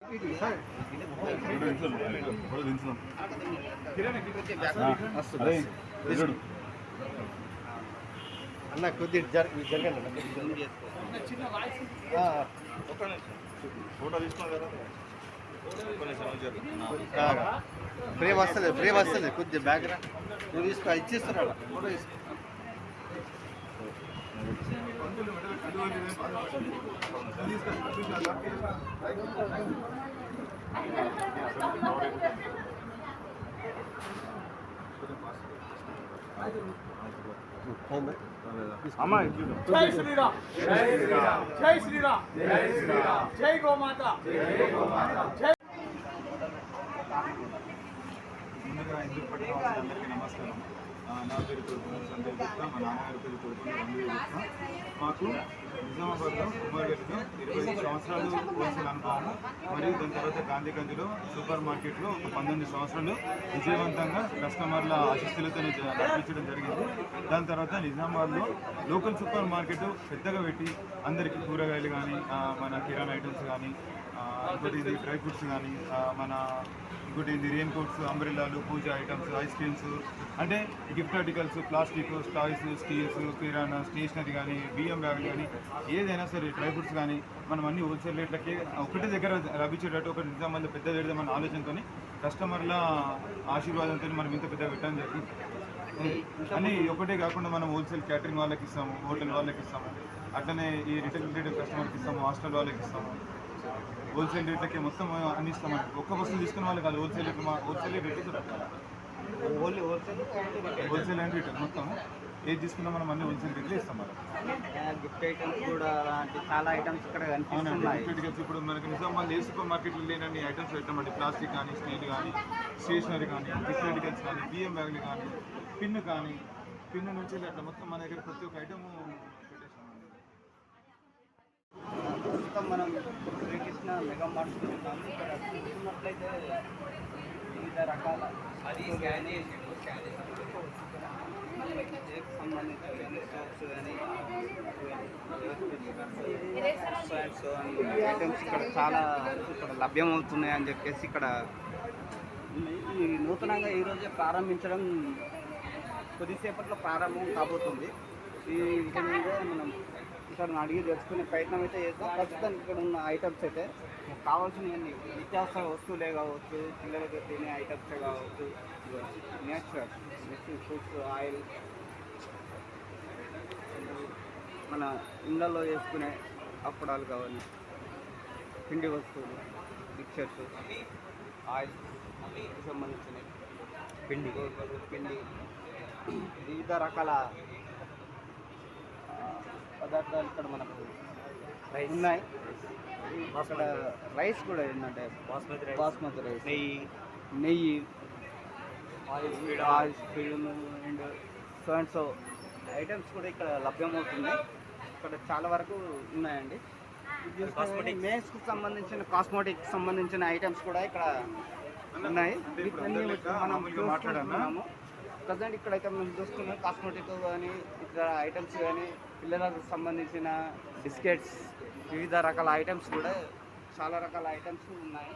అన్న కొద్దిగా జరగండి ఫోటో తీసుకోండి కదా ఫ్రేమ్ వస్తుంది కొద్దిగా బ్యాక్గ్రౌండ్ నువ్వు తీసుకో ఇచ్చేస్తున్నాడు ఫోటో తీసుకో జై శ్రీరామ్ జై శ్రీరామ్ జై శ్రీరామ్ జై శ్రీరామ్ జై గోమాత జై గోమాత జై ముందుగా హిందూ పట్టణవాసులందరికీ నమస్కారం. నా పేరు తోడుకున్న సంజయ్ గుప్తా, మా నాన్నగారి పేరు తోడుకున్న రంగయ్య గుప్తా. మాకు నిజామాబాద్లో ఉమ్మడిలో 20 సంవత్సరాలు హోల్సేల్ అనుభవం మరియు దాని తర్వాత గాంధీగంజ్లో సూపర్ మార్కెట్లో ఒక 19 సంవత్సరాలు విజయవంతంగా కస్టమర్ల ఆశీస్సులతో నడిపించడం జరిగింది. దాని తర్వాత నిజామాబాద్లో లోకల్ సూపర్ మార్కెట్ పెద్దగా పెట్టి అందరికీ కూరగాయలు కానీ మన కిరాణా ఐటమ్స్ కానీ ఇంకోటి ఇది డ్రై ఫ్రూట్స్ కానీ ఇంకోటి ఇది రెయిన్ కోట్స్, అంబ్రెల్లాలు, పూజ ఐటమ్స్, ఐస్ క్రీమ్స్, అంటే gift articles, plastic, toys, steels, kirana, stationery కానీ, బియ్యం బ్యాగులు కానీ, ఏదైనా సరే డ్రై ఫ్రూట్స్ కానీ మనం అన్ని హోల్సేల్ రేట్లకి ఒకటే దగ్గర లభించేటట్టు ఒక నిజామాబాద్లో పెద్ద పెడదామన్న ఆలోచనతో కస్టమర్ల ఆశీర్వాదంతో మనం ఇంత పెద్దగా పెట్టడం జరిగింది. అని ఒకటే కాకుండా మనం హోల్సేల్ క్యాటరింగ్ వాళ్ళకి ఇస్తాము, హోటల్ వాళ్ళకి ఇస్తాము, అట్లనే ఈ రిటైల్ కస్టమర్కి ఇస్తాము, హాస్టల్ వాళ్ళకి ఇస్తాము. హోల్సేల్ రేట్లకి మొత్తం అన్ని ఇస్తామండి. ఒక్క వస్తువు తీసుకున్న వాళ్ళు కాదు, హోల్సేల్ రేట్లు ఓన్లీ హోల్సేల్ అండ్ రిటైల్ మొత్తం ఏది తీసుకున్నా మనం అన్ని హోల్సేల్ రేట్లు ఇస్తాం. గిఫ్ట్ ఐటమ్స్ కూడా చాలా ఐటమ్స్ ఇక్కడ కనిపిస్తున్నాయి. గిఫ్ట్ ఐటమ్స్ ఇప్పుడు మనకి నిజామాబాద్ ఏ సూపర్ మార్కెట్లో లేనన్ని ఐటమ్స్ పెట్టామండి. ప్లాస్టిక్ కానీ, స్టీల్ కానీ, స్టేషనరీ కానీ, గిఫ్ట్ ఐటమ్స్ కానీ, బియ్యం బ్యాగులు కానీ, పిన్ను కానీ, పిన్ను నుంచి అట్లా మొత్తం మన దగ్గర ప్రతి ఒక్క ఐటమ్ పెట్టేసామండి. ప్రస్తుతం మనం శ్రీకృష్ణ మెగా మార్ట్ ఉన్నాము. ఇక్కడ చూసుకున్నట్లయితే వివిధ రకాల సంబంధించిన సోప్స్ కానీ ఐటమ్స్ ఇక్కడ చాలా ఇక్కడ లభ్యమవుతున్నాయి అని చెప్పేసి ఇక్కడ ఈ నూతనంగా ఈరోజే ప్రారంభించడం కొద్దిసేపట్లో ప్రారంభం కాబోతుంది. ఈ విషయం మీద మనం ఇక్కడ అడిగి తెలుసుకునే ప్రయత్నం అయితే చేస్తాం. ప్రస్తుతం ఇక్కడ ఉన్న ఐటమ్స్ అయితే కావాల్సినవన్నీ నిత్యావసర వస్తువులే కావచ్చు, పిల్లలకి తినే ఐటమ్సే కావచ్చు, నేచురల్ ఫుడ్స్, ఆయిల్, మన ఇళ్ళల్లో వేసుకునే అప్పడాలు కావాలి, పిండి వస్తువులు, మిక్చర్స్, ఆయిల్ సంబంధించినవి, పిండి వివిధ రకాల పదార్థాలు ఇక్కడ మనకు ఉన్నాయి. అక్కడ రైస్ కూడా ఏంటంటే బాస్మతి రైస్, నెయ్యి, oil speed and so and so items కూడా ఇక్కడ లభ్యమవుతున్నాయి. ఇక్కడ చాలా వరకు ఉన్నాయండి. మేస్కి సంబంధించిన కాస్మెటిక్స్ సంబంధించిన ఐటమ్స్ కూడా ఇక్కడ ఉన్నాయి. మనం మాట్లాడుతున్నాము ప్రజెంట్ ఇక్కడైతే మనం చూస్తున్నాం కాస్మెటిక్ కానీ ఇతర ఐటమ్స్ కానీ పిల్లలకు సంబంధించిన బిస్కెట్స్, వివిధ రకాల ఐటమ్స్ కూడా చాలా రకాల ఐటమ్స్ ఉన్నాయి.